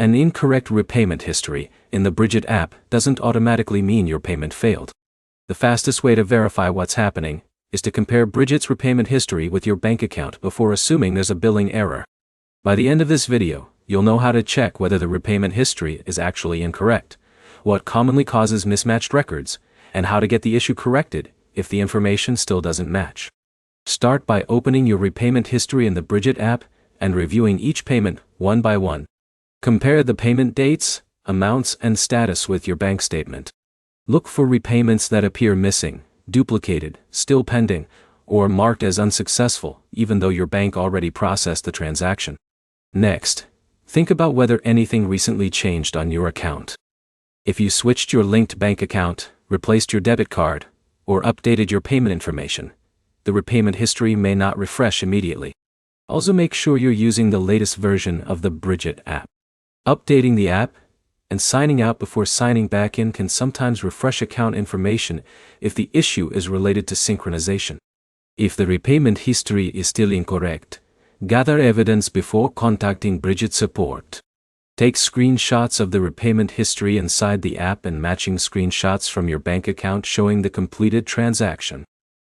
An incorrect repayment history in the Brigit app doesn't automatically mean your payment failed. The fastest way to verify what's happening is to compare Brigit's repayment history with your bank account before assuming there's a billing error. By the end of this video, you'll know how to check whether the repayment history is actually incorrect, what commonly causes mismatched records, and how to get the issue corrected if the information still doesn't match. Start by opening your repayment history in the Brigit app and reviewing each payment one by one. Compare the payment dates, amounts, and status with your bank statement. Look for repayments that appear missing, duplicated, still pending, or marked as unsuccessful, even though your bank already processed the transaction. Next, think about whether anything recently changed on your account. If you switched your linked bank account, replaced your debit card, or updated your payment information, the repayment history may not refresh immediately. Also, make sure you're using the latest version of the Brigit app. Updating the app and signing out before signing back in can sometimes refresh account information if the issue is related to synchronization. If the repayment history is still incorrect, gather evidence before contacting Brigit support. Take screenshots of the repayment history inside the app and matching screenshots from your bank account showing the completed transaction.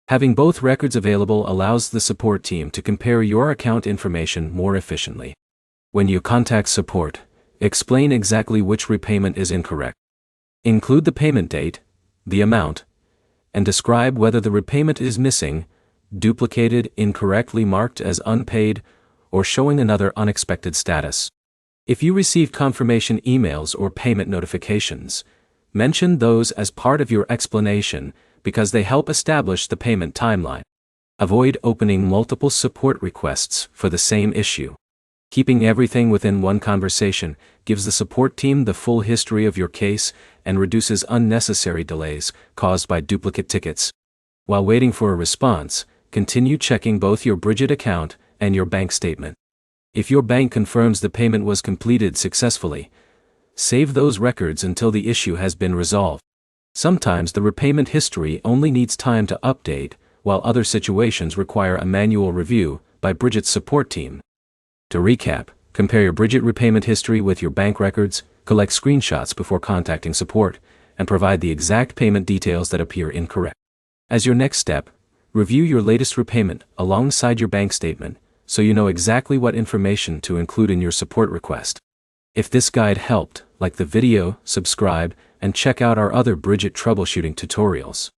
Having both records available allows the support team to compare your account information more efficiently. When you contact support, explain exactly which repayment is incorrect. Include the payment date, the amount, and describe whether the repayment is missing, duplicated, incorrectly marked as unpaid, or showing another unexpected status. If you receive confirmation emails or payment notifications, mention those as part of your explanation because they help establish the payment timeline. Avoid opening multiple support requests for the same issue. Keeping everything within one conversation gives the support team the full history of your case and reduces unnecessary delays caused by duplicate tickets. While waiting for a response, continue checking both your Brigit account and your bank statement. If your bank confirms the payment was completed successfully, save those records until the issue has been resolved. Sometimes the repayment history only needs time to update, while other situations require a manual review by Brigit's support team. To recap, compare your Brigit repayment history with your bank records, collect screenshots before contacting support, and provide the exact payment details that appear incorrect. As your next step, review your latest repayment alongside your bank statement so you know exactly what information to include in your support request. If this guide helped, like the video, subscribe, and check out our other Brigit troubleshooting tutorials.